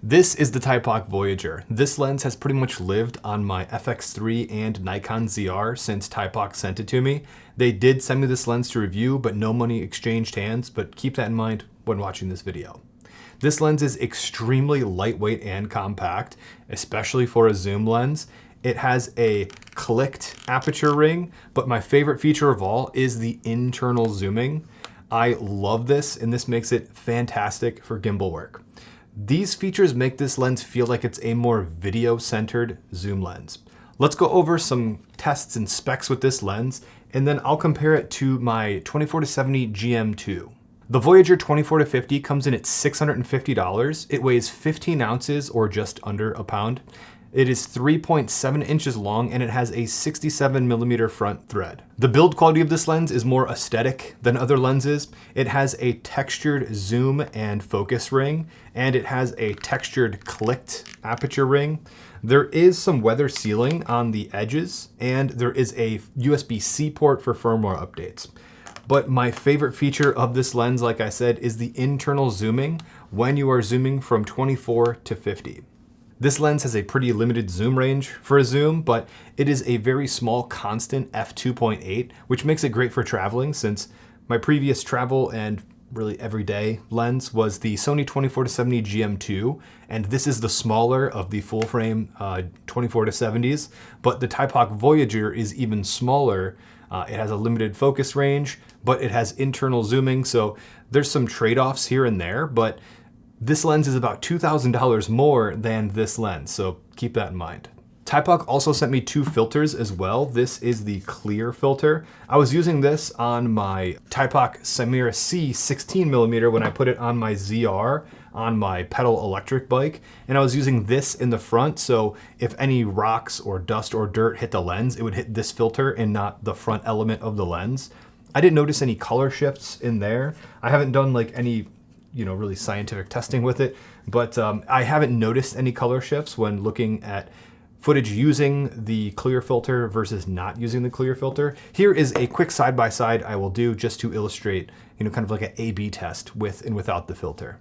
This is the Typock Voyager. This lens has pretty much lived on my FX3 and Nikon ZR since Typock sent it to me. They did send me this lens to review, but no money exchanged hands, but keep that in mind when watching this video. This lens is extremely lightweight and compact, especially for a zoom lens. It has a clicked aperture ring, but my favorite feature of all is the internal zooming. I love this, and this makes it fantastic for gimbal work. These features make this lens feel like it's a more video-centered zoom lens. Let's go over some tests and specs with this lens, and then I'll compare it to my 24-70 GM2. The Voyager 24-50 comes in at $650. It weighs 15 ounces or just under a pound. It is 3.7 inches long and it has a 67mm front thread. The build quality of this lens is more aesthetic than other lenses. It has a textured zoom and focus ring, and it has a textured clicked aperture ring. There is some weather sealing on the edges, and there is a USB-C port for firmware updates. But my favorite feature of this lens, like I said, is the internal zooming when you are zooming from 24 to 50. This lens has a pretty limited zoom range for a zoom, but it is a very small constant f2.8, which makes it great for traveling, since my previous travel and really everyday lens was the Sony 24-70 GM2, and this is the smaller of the full frame 24-70s, but the Typock Voyager is even smaller. It has a limited focus range, but it has internal zooming, so there's some trade-offs here and there, but this lens is about $2,000 more than this lens, so keep that in mind. Typock also sent me two filters as well. This is the clear filter. I was using this on my Typock Samira C 16mm when I put it on my ZR on my pedal electric bike, and I was using this in the front, so if any rocks or dust or dirt hit the lens, it would hit this filter and not the front element of the lens. I didn't notice any color shifts in there. I haven't done like any really scientific testing with it, but I haven't noticed any color shifts when looking at footage using the clear filter versus not using the clear filter. Here is a quick side-by-side I will do just to illustrate, kind of like an A/B test with and without the filter.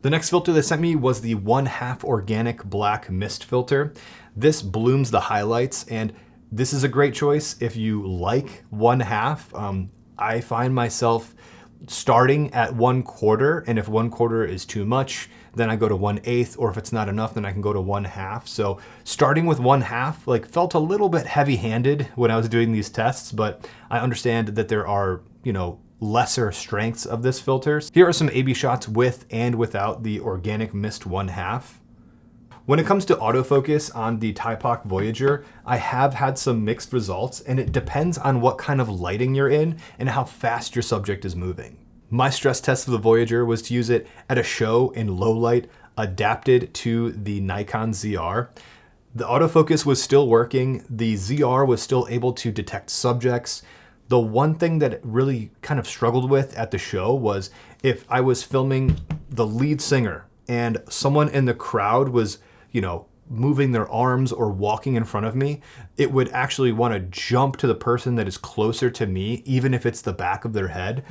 The next filter they sent me was the 1/2 organic black mist filter. This blooms the highlights, and this is a great choice if you like 1/2. I find myself starting at 1/4, and if 1/4 is too much, then I go to 1/8, or if it's not enough, then I can go to 1/2. So starting with 1/2 felt a little bit heavy-handed when I was doing these tests, but I understand that there are, lesser strengths of this filter. Here are some A/B shots with and without the organic mist 1/2. When it comes to autofocus on the Typock Voyager, I have had some mixed results, and it depends on what kind of lighting you're in and how fast your subject is moving. My stress test of the Voyager was to use it at a show in low light, adapted to the Nikon ZR. The autofocus was still working, the ZR was still able to detect subjects. The one thing that it really kind of struggled with at the show was if I was filming the lead singer and someone in the crowd was moving their arms or walking in front of me, it would actually want to jump to the person that is closer to me, even if it's the back of their head.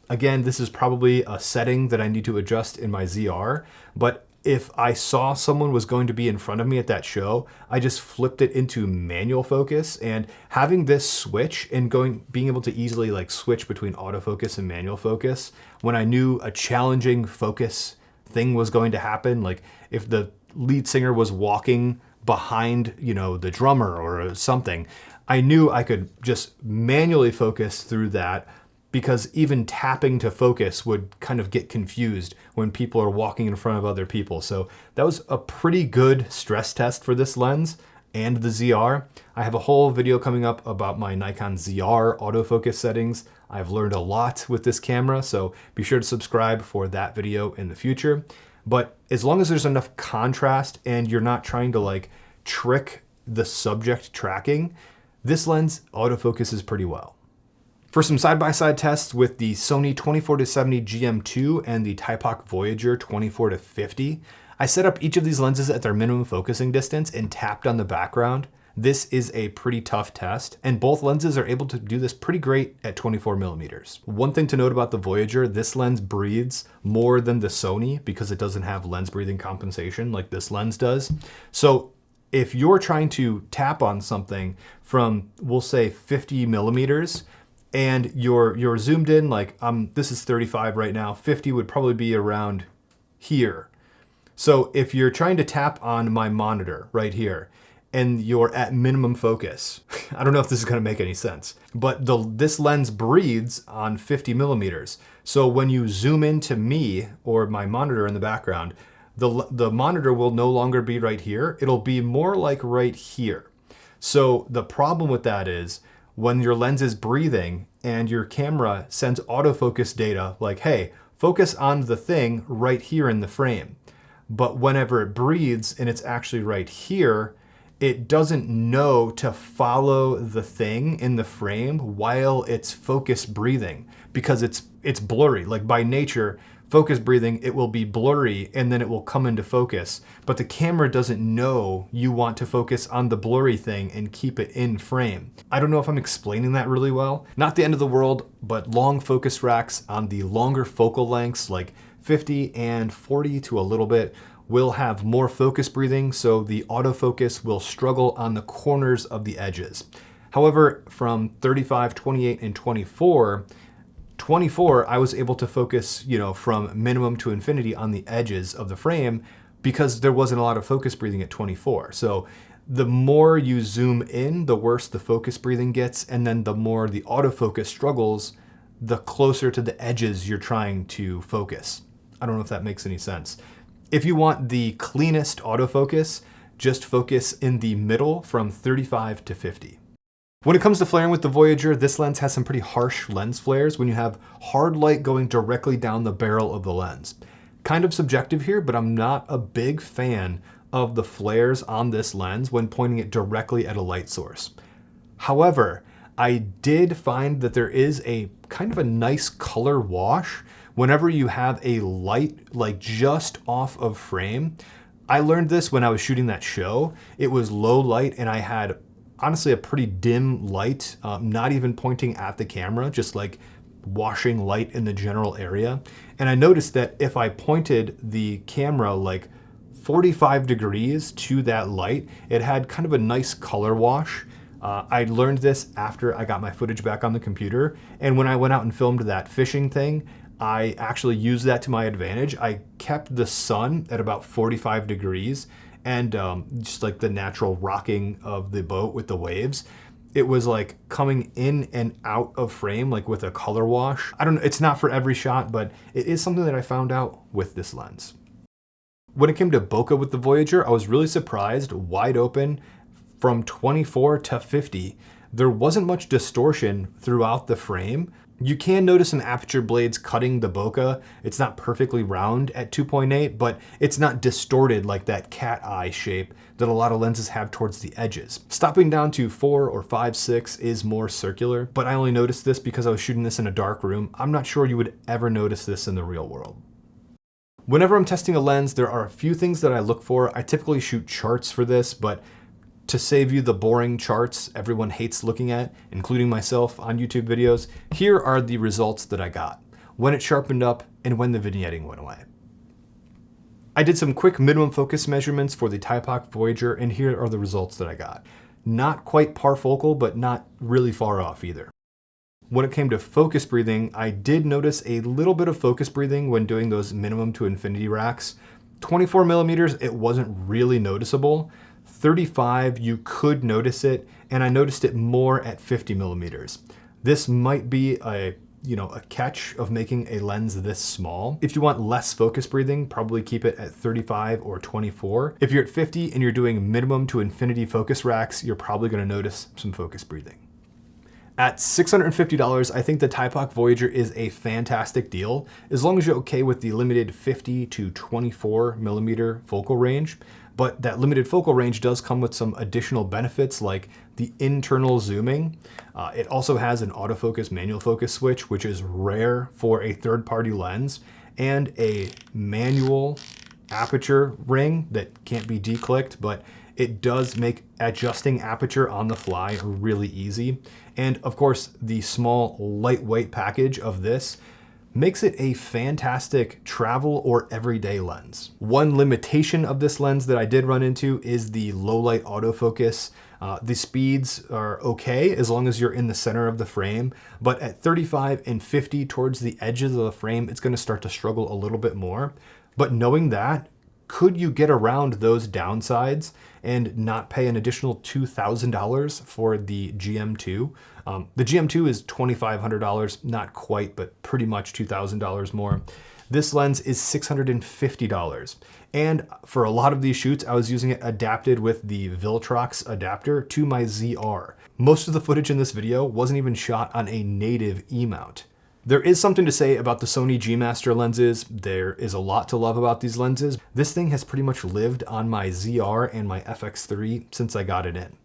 Again, this is probably a setting that I need to adjust in my ZR, but if I saw someone was going to be in front of me at that show, I just flipped it into manual focus, and having this switch and being able to easily switch between autofocus and manual focus when I knew a challenging focus thing was going to happen, like if the lead singer was walking behind, the drummer or something, I knew I could just manually focus through that, because even tapping to focus would kind of get confused when people are walking in front of other people. So that was a pretty good stress test for this lens and the ZR. I have a whole video coming up about my Nikon ZR autofocus settings. I've learned a lot with this camera, so be sure to subscribe for that video in the future. But as long as there's enough contrast and you're not trying to trick the subject tracking, this lens autofocuses pretty well. For some side-by-side tests with the Sony 24-70 GM2 and the Typock Voyager 24-50, I set up each of these lenses at their minimum focusing distance and tapped on the background. this is a pretty tough test, and both lenses are able to do this pretty great at 24 millimeters. One thing to note about the Voyager, this lens breathes more than the Sony because it doesn't have lens breathing compensation like this lens does. So if you're trying to tap on something from, we'll say 50 millimeters, and you're zoomed in, like this is 35 right now, 50 would probably be around here. So if you're trying to tap on my monitor right here, and you're at minimum focus, I don't know if this is gonna make any sense, but this lens breathes on 50 millimeters. So when you zoom into me or my monitor in the background, the monitor will no longer be right here. It'll be more like right here. So the problem with that is when your lens is breathing and your camera sends autofocus data like, hey, focus on the thing right here in the frame. But whenever it breathes and it's actually right here, it doesn't know to follow the thing in the frame while it's focus breathing because it's blurry. Like by nature, focus breathing, it will be blurry and then it will come into focus. But the camera doesn't know you want to focus on the blurry thing and keep it in frame. I don't know if I'm explaining that really well. Not the end of the world, but long focus racks on the longer focal lengths like 50 and 40 to a little bit will have more focus breathing, so the autofocus will struggle on the corners of the edges. However, from 35, 28, and 24, I was able to focus, from minimum to infinity on the edges of the frame because there wasn't a lot of focus breathing at 24. So the more you zoom in, the worse the focus breathing gets, and then the more the autofocus struggles, the closer to the edges you're trying to focus. I don't know if that makes any sense. If you want the cleanest autofocus, just focus in the middle from 35 to 50. When it comes to flaring with the Voyager, this lens has some pretty harsh lens flares when you have hard light going directly down the barrel of the lens. Kind of subjective here, but I'm not a big fan of the flares on this lens when pointing it directly at a light source. However, I did find that there is a kind of a nice color wash whenever you have a light like just off of frame. I learned this when I was shooting that show. It was low light and I had honestly a pretty dim light, not even pointing at the camera, just like washing light in the general area. And I noticed that if I pointed the camera like 45 degrees to that light, it had kind of a nice color wash. I learned this after I got my footage back on the computer. And when I went out and filmed that fishing thing, I actually used that to my advantage. I kept the sun at about 45 degrees and just like the natural rocking of the boat with the waves. It was like coming in and out of frame, like with a color wash. I don't know, it's not for every shot, but it is something that I found out with this lens. When it came to bokeh with the Voyager, I was really surprised, wide open, from 24 to 50. There wasn't much distortion throughout the frame. You can notice some aperture blades cutting the bokeh. It's not perfectly round at 2.8, but it's not distorted like that cat eye shape that a lot of lenses have towards the edges. Stopping down to 4 or 5, 6 is more circular, but I only noticed this because I was shooting this in a dark room. I'm not sure you would ever notice this in the real world. Whenever I'm testing a lens, there are a few things that I look for. I typically shoot charts for this, but to save you the boring charts everyone hates looking at, including myself on YouTube videos, here are the results that I got, when it sharpened up and when the vignetting went away. I did some quick minimum focus measurements for the Typock Voyager, and here are the results that I got. Not quite parfocal, but not really far off either. When it came to focus breathing, I did notice a little bit of focus breathing when doing those minimum to infinity racks. 24 millimeters, it wasn't really noticeable. 35, you could notice it, and I noticed it more at 50 millimeters. This might be a catch of making a lens this small. If you want less focus breathing, probably keep it at 35 or 24. If you're at 50 and you're doing minimum to infinity focus racks, you're probably gonna notice some focus breathing. At $650, I think the Typock Voyager is a fantastic deal, as long as you're okay with the limited 50 to 24 millimeter focal range. But that limited focal range does come with some additional benefits like the internal zooming. It also has an autofocus manual focus switch, which is rare for a third-party lens, and a manual aperture ring that can't be declicked, but it does make adjusting aperture on the fly really easy. And of course, the small, lightweight package of this makes it a fantastic travel or everyday lens. One limitation of this lens that I did run into is the low light autofocus. The speeds are okay as long as you're in the center of the frame, but at 35 and 50 towards the edges of the frame, it's gonna start to struggle a little bit more. But knowing that, could you get around those downsides and not pay an additional $2,000 for the GM2? The GM2 is $2,500, not quite, but pretty much $2,000 more. This lens is $650. And for a lot of these shoots, I was using it adapted with the Viltrox adapter to my ZR. Most of the footage in this video wasn't even shot on a native E-mount. There is something to say about the Sony G Master lenses. There is a lot to love about these lenses. This thing has pretty much lived on my ZR and my FX3 since I got it in.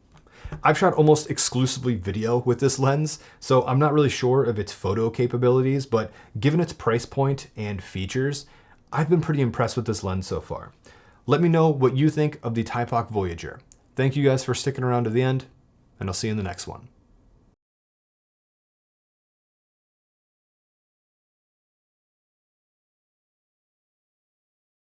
I've shot almost exclusively video with this lens, so I'm not really sure of its photo capabilities, but given its price point and features, I've been pretty impressed with this lens so far. Let me know what you think of the Typock Voyager. Thank you guys for sticking around to the end, and I'll see you in the next one.